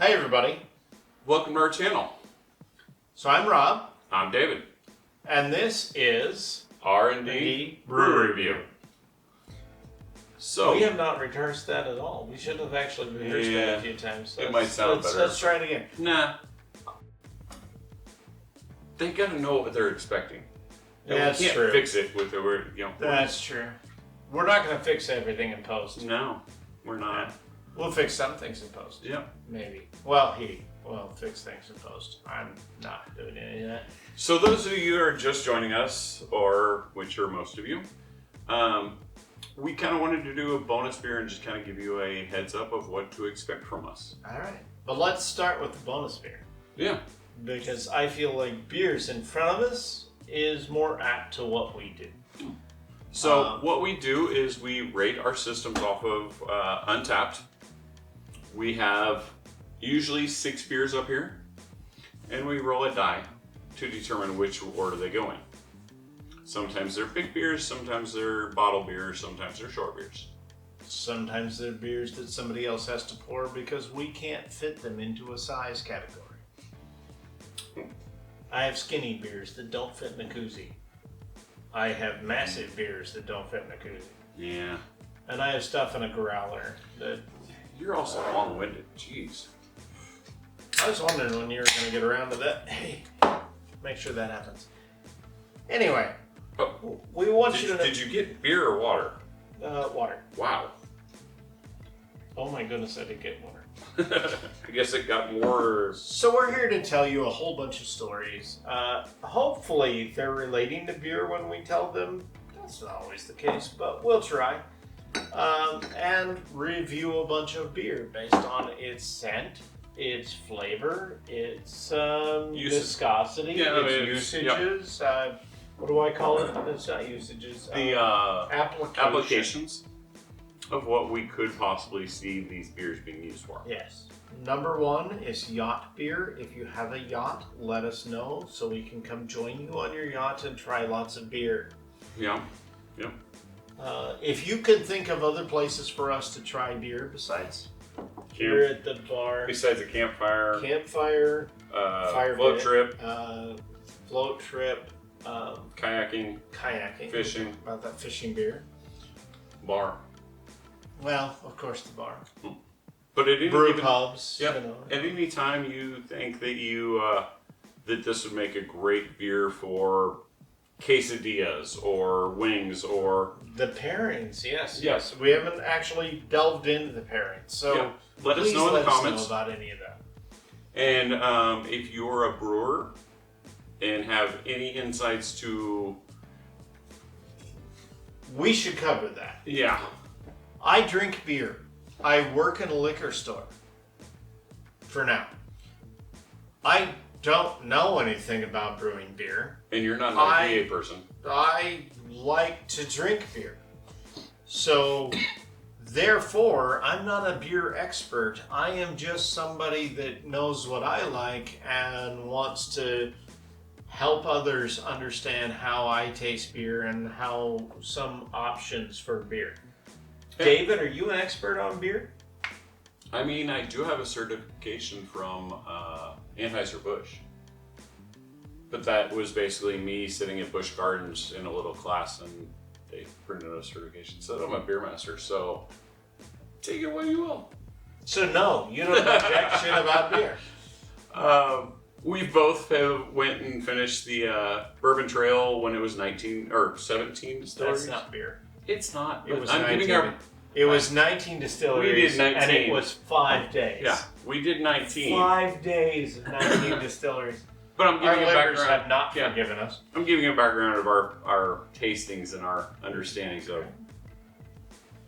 Hey everybody. Welcome to our channel. So I'm Rob. I'm David. And this is R&D Brew Review. So we have not rehearsed that at all. We should have actually rehearsed that a few times. It might sound better. Let's try it again. Nah. They gotta know what they're expecting. And That's we can't true. fix it with the word, That's true. We're not going to fix everything in post. No, we're not. We'll fix some things in post. Yeah. Maybe. Well, he will fix things in post. I'm not doing any of that. So those of you who are just joining us, or which are most of you, we kind of wanted to do a bonus beer and just kind of give you a heads up of what to expect from us. All right. But let's start with the bonus beer. Yeah. Because I feel like beers in front of us is more apt to what we do. So what we do is we rate our systems off of Untapped. We have usually 6 beers up here, and we roll a die to determine which order they go in. Sometimes they're big beers, sometimes they're bottle beers, sometimes they're short beers. Sometimes they're beers that somebody else has to pour because we can't fit them into a size category. I have skinny beers that don't fit in a koozie. I have massive beers that don't fit in a koozie. Yeah. And I have stuff in a growler that... You're also long-winded. Jeez. I was wondering when you were going to get around to that. Hey, make sure that happens. Anyway, we want you to know... Did you get beer or water? Water. Wow. Oh my goodness, I did get water. I guess it got more... So we're here to tell you a whole bunch of stories. Hopefully they're relating to beer when we tell them. That's not always the case, but we'll try. And review a bunch of beer based on its scent, its flavor, its viscosity, its usages. Yep. What do I call it? It's not usages. The applications of what we could possibly see these beers being used for. Yes. Number 1 is yacht beer. If you have a yacht, let us know so we can come join you on your yacht and try lots of beer. Yeah. Yeah. If you could think of other places for us to try beer besides here at the bar, besides a campfire, fire float pit, trip, kayaking, fishing, about that fishing beer, bar. Well, of course the bar. But at any brew pubs. Yep. You know. At any time you think that you that this would make a great beer for quesadillas or wings or the pairings, yes. We haven't actually delved into the pairings, so let us know in the comments about any of that. And if you're a brewer and have any insights to, we should cover that. Yeah. I drink beer. I work in a liquor store. For now. I don't know anything about brewing beer. And you're not an IPA person. I like to drink beer. So, therefore, I'm not a beer expert. I am just somebody that knows what I like and wants to help others understand how I taste beer and how some options for beer. Yeah. David, are you an expert on beer? I mean, I do have a certification from Anheuser-Busch. But that was basically me sitting at Busch Gardens in a little class, and they printed a certification. So I'm a beer master, so take it what you will. So no, you don't know jack shit about beer. We both went and finished the Bourbon Trail when it was 19 or 17 distilleries. That's not beer. It's not. It was 19. It was 19 distilleries. We did 19. And it was 5 days. Yeah, we did 19. 5 days of 19 distilleries. But I'm giving our a livers background. have not forgiven us. I'm giving a background of our tastings and our understandings of.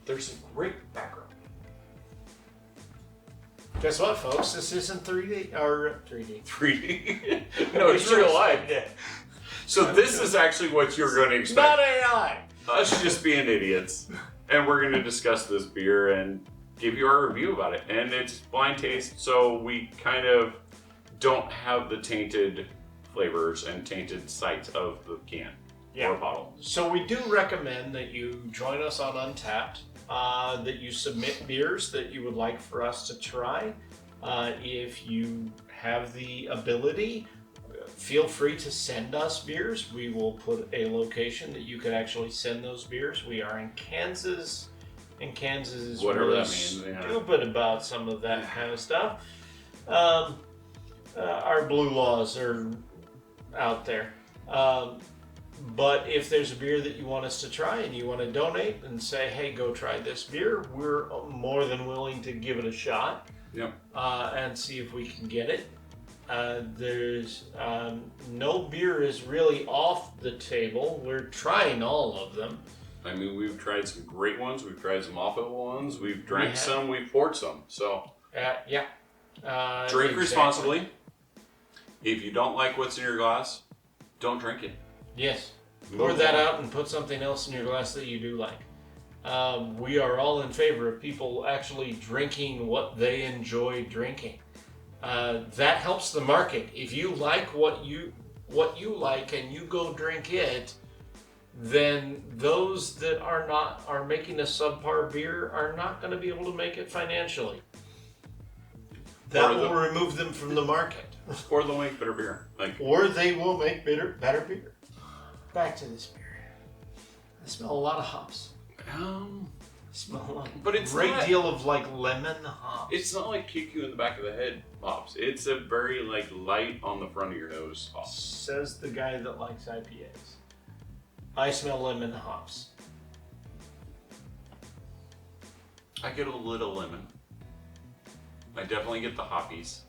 There's some great background. Guess what, folks? This isn't 3D or 3D. 3D. No, it's real life. Yeah. So this is actually what you're going to expect. Not AI. Us just being idiots, and we're going to discuss this beer and give you our review about it. And it's blind taste, so we kind of don't have the tainted flavors and tainted sight of the can or bottle. So we do recommend that you join us on Untapped, that you submit beers that you would like for us to try. If you have the ability, feel free to send us beers. We will put a location that you could actually send those beers. We are in Kansas, and Kansas is Whatever really that means, yeah. stupid about some of that kind of stuff. Our blue laws are out there. But if there's a beer that you want us to try and you want to donate and say, hey, go try this beer, we're more than willing to give it a shot. Yep. And see if we can get it. There's no beer is really off the table. We're trying all of them. I mean, we've tried some great ones. We've tried some awful ones. We've drank some. We've poured some. So yeah. Drink responsibly. If you don't like what's in your glass, don't drink it. Yes. Pour that out and put something else in your glass that you do like. We are all in favor of people actually drinking what they enjoy drinking. That helps the market. If you like what you like and you go drink it, then those that are making a subpar beer are not going to be able to make it financially. That will remove them from the market. Or they'll make better beer. Or they will make better beer. Back to this beer. I smell a lot of hops. I smell a great deal of lemon hops. It's not like kick you in the back of the head hops. It's a very light on the front of your nose hops. Says the guy that likes IPAs. I smell lemon hops. I get a little lemon. I definitely get the hoppies.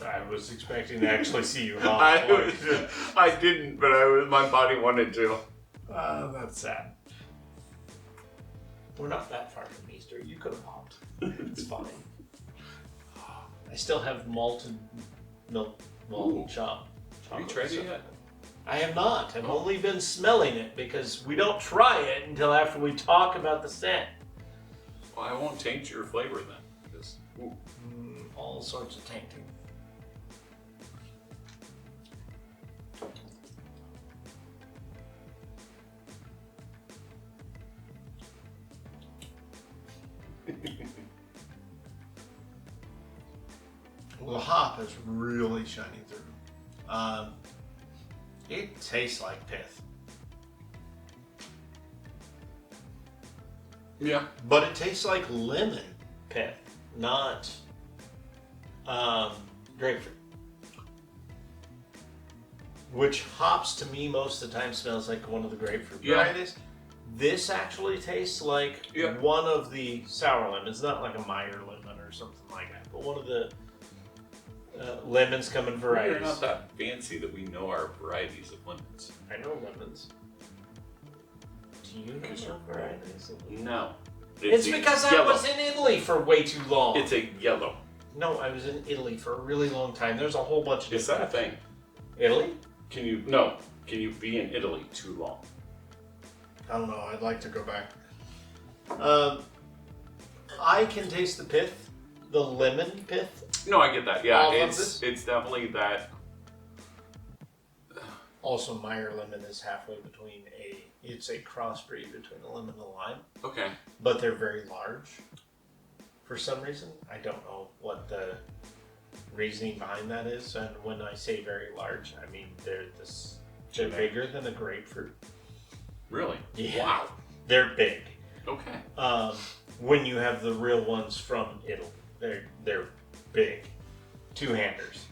I was expecting to actually see you hop. I didn't, but my body wanted to. That's sad. We're not that far from Easter. You could have hopped. It's fine. I still have malted milk chocolate. Have you tried it yet? I have not. I've only been smelling it because we don't try it until after we talk about the scent. Well, I won't taint your flavor then. All sorts of tainting. Well, the hop is really shining through. It tastes like pith. Yeah. But it tastes like lemon pith, not grapefruit. Which hops to me most of the time smells like one of the grapefruit varieties. This actually tastes like one of the sour lemons, not like a Meyer lemon or something like that, but one of the lemons come in varieties. We're not that fancy that we know our varieties of lemons. I know lemons. Do you know varieties of lemons? No. It's because I was in Italy for way too long. It's a yellow. No, I was in Italy for a really long time. There's a whole bunch of Is that a thing? Italy? Can you be in Italy too long? I don't know. I'd like to go back. I can taste the pith, the lemon pith. No, I get that. Yeah, it's definitely that. Also, Meyer lemon is halfway between it's a crossbreed between a lemon and a lime. Okay. But they're very large. For some reason, I don't know what the reasoning behind that is. And when I say very large, I mean they're bigger than a grapefruit. Really? Yeah. Wow. They're big. Okay. When you have the real ones from Italy, they're big. Two-handers.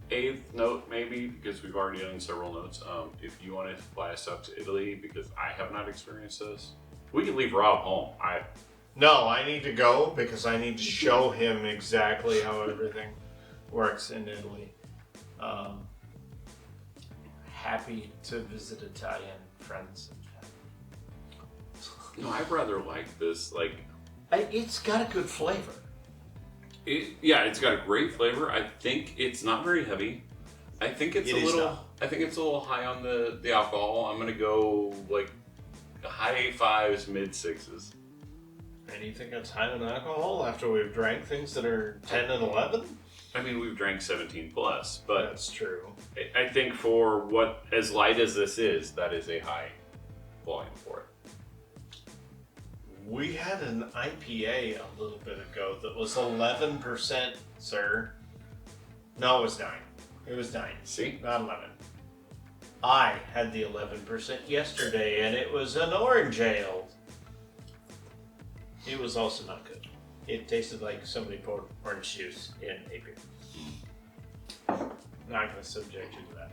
Eighth note, maybe, because we've already done several notes. If you want to fly us up to Italy, because I have not experienced this, we can leave Rob home. No, I need to go because I need to show him exactly how everything works in Italy. Happy to visit Italian friends and family. No, I rather like this. It's got a good flavor. It's got a great flavor. I think it's not very heavy. I think it's a little high on the alcohol. I'm gonna go high 5s, mid 6s. And you think it's high on alcohol after we've drank things that are 10 and 11? I mean, we've drank 17 plus, but that's true. I think for what as light as this is, that is a high volume for it. We had an IPA a little bit ago that was 11%, sir. No, it was 9. It was 9. See? Not 11. I had the 11% yesterday, and it was an orange ale. It was also not good. It tasted like somebody poured orange juice in a beer. Not going to subject you to that.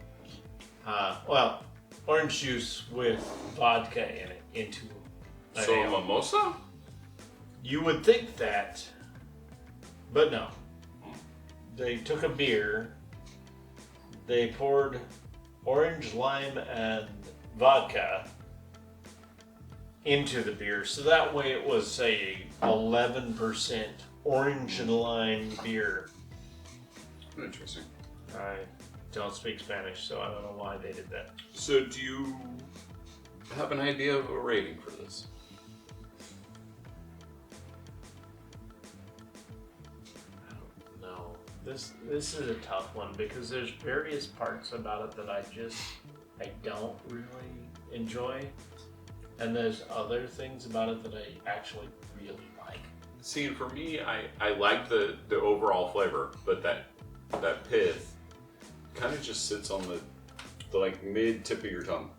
Well, orange juice with vodka in it into an So a ale. mimosa? You would think that, but no. They took a beer, they poured orange, lime, and vodka into the beer, so that way it was a 11% orange and lime beer. Interesting. I don't speak Spanish, so I don't know why they did that. So do you have an idea of a rating for this? No, this is a tough one because there's various parts about it that I don't really enjoy, and there's other things about it that I actually really like. See, for me, I like the overall flavor, but that pith kind of just sits on the like mid tip of your tongue,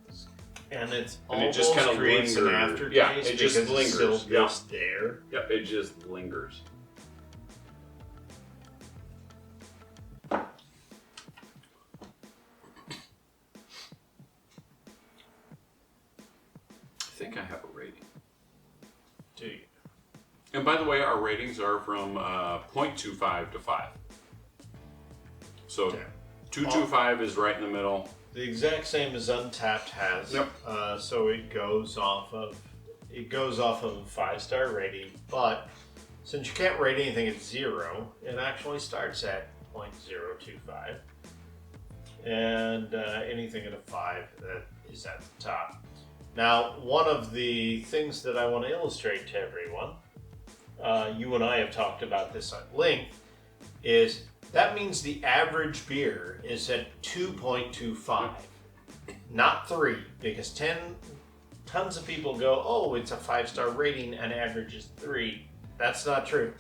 And it just almost kinda creates an lingers. aftertaste. Yeah, it just because lingers. It's still Yeah. just there. Yep, it just lingers. I think I have a rating. Do you? And by the way, our ratings are from 0.25 to 5. So Okay. 225 is right in the middle. The exact same as Untapped has. Yep. So it goes off of a 5-star rating, but since you can't rate anything at 0, it actually starts at 0.025, and anything at a 5 that is at the top. Now, one of the things that I want to illustrate to everyone, you and I have talked about this at length, is that means the average beer is at 2.25, not 3, because tons of people go, oh, it's a 5-star rating and average is 3. That's not true.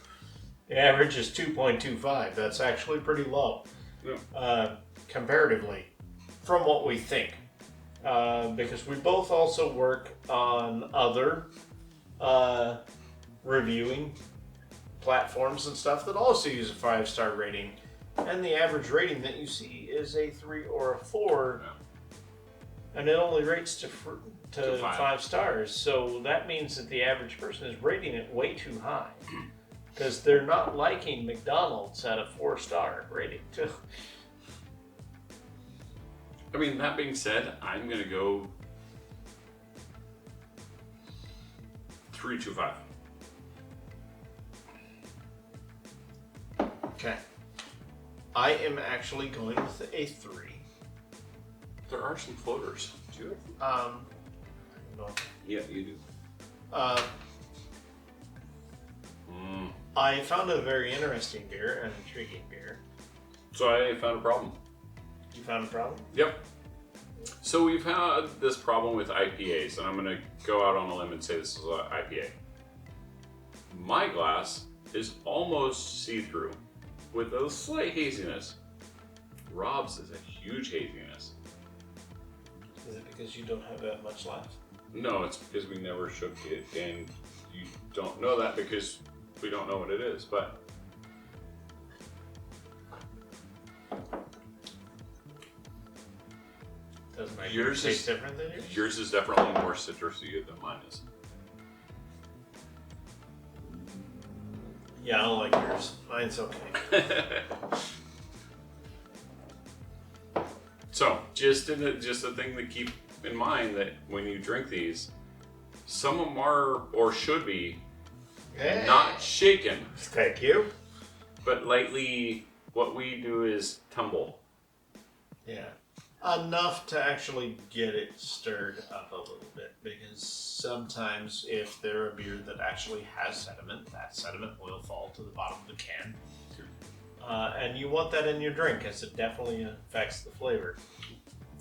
The average is 2.25. That's actually pretty low, comparatively, from what we think. Because we both also work on other reviewing platforms and stuff that also use a 5-star rating, and the average rating that you see is a 3 or a 4, and it only rates to 5 stars. So that means that the average person is rating it way too high because they're not liking McDonald's at a 4-star rating too. I mean, that being said, I'm going to go 325. Okay. I am actually going with a 3. There are some floaters. Do you? No. Yeah, you do. I found a very interesting beer, an intriguing beer. So I found a problem. You found a problem? Yep. So we've had this problem with IPAs, and I'm going to go out on a limb and say this is an IPA. My glass is almost see-through with a slight haziness. Rob's is a huge haziness. Is it because you don't have that much left? No, it's because we never shook it, and you don't know that because we don't know what it is, but Doesn't make yours taste is different than yours? yours is definitely more citrusy than mine is. Yeah, I don't like yours. Mine's okay. So, just a thing to keep in mind that when you drink these, some of them are or should be not shaken, Thank you. but lightly. What we do is tumble. Yeah. Enough to actually get it stirred up a little bit, because sometimes if they're a beer that actually has sediment, that sediment will fall to the bottom of the can. And you want that in your drink, as it definitely affects the flavor.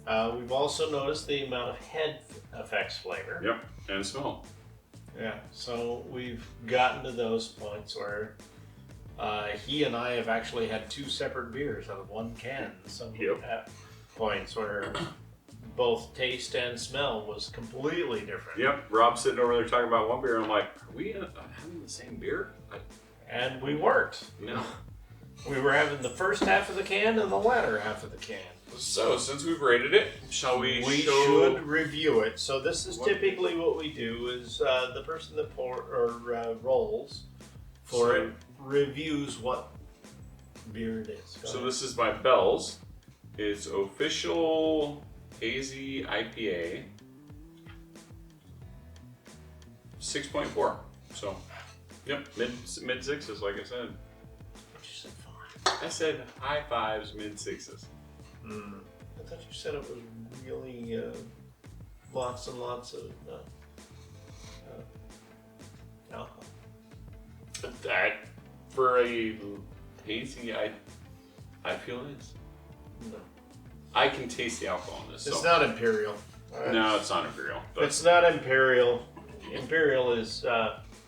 We've also noticed the amount of head affects flavor. Yep, and smell. Yeah, so we've gotten to those points where he and I have actually had 2 separate beers out of one can. Some points where both taste and smell was completely different. Yep, Rob's sitting over there talking about one beer, and I'm like, are we having the same beer? And we weren't. No. We were having the first half of the can and the latter half of the can. So, since we've rated it, shall we should review it. So this is typically what we do is the person that rolls for it reviews what beer it is. So this is by Bell's. It's official hazy IPA. 6.4. So, yep, mid sixes, like I said. You said 5. I said high 5s, mid 6s. I thought you said it was really lots and lots of alcohol. That, for a hazy, I feel it is. No. I can taste the alcohol in this. It's not Imperial. No, it's not Imperial. But it's not Imperial. Imperial is,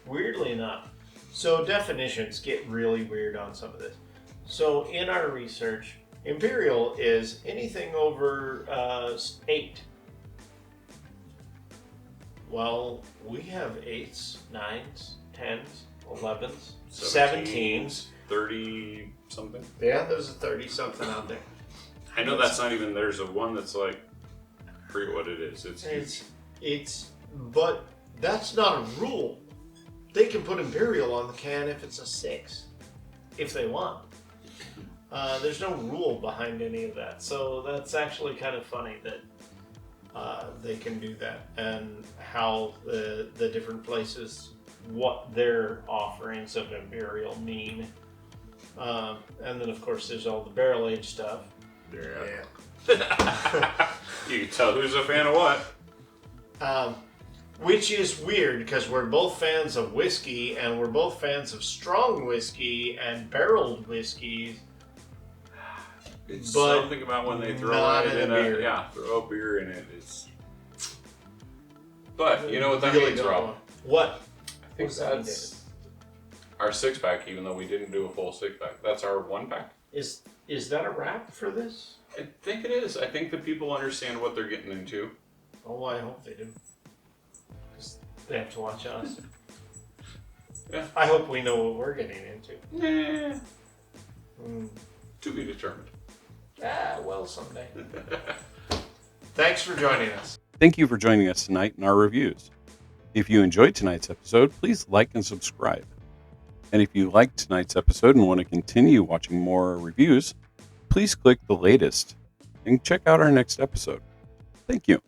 weirdly enough, so definitions get really weird on some of this. So in our research, Imperial is anything over 8. Well, we have 8s, 9s, 10s, 11s, 17s, 30 something. Yeah, there's a 30 something out there. I know that's not even. There's a one that's like, I forget what it is. But that's not a rule. They can put Imperial on the can if it's a 6, if they want. There's no rule behind any of that, so that's actually kind of funny that they can do that, and how the different places, what their offerings of Imperial mean. And then of course there's all the barrel aged stuff. Yeah. You can tell who's a fan of what. Which is weird because we're both fans of whiskey, and we're both fans of strong whiskey and barreled whiskeys. It's something about when they throw it in beer. Throw a beer in it. But you know what that means, Rob? What? I think that's our 6-pack, even though we didn't do a full 6-pack. That's our 1-pack. Is that a wrap for this? I think it is. I think the people understand what they're getting into. Oh, I hope they do. Because they have to watch us. Yeah. I hope we know what we're getting into. Nah. To be determined. Well, someday. Thanks for joining us. Thank you for joining us tonight in our reviews. If you enjoyed tonight's episode, please like and subscribe. And if you liked tonight's episode and want to continue watching more reviews, please click the latest and check out our next episode. Thank you.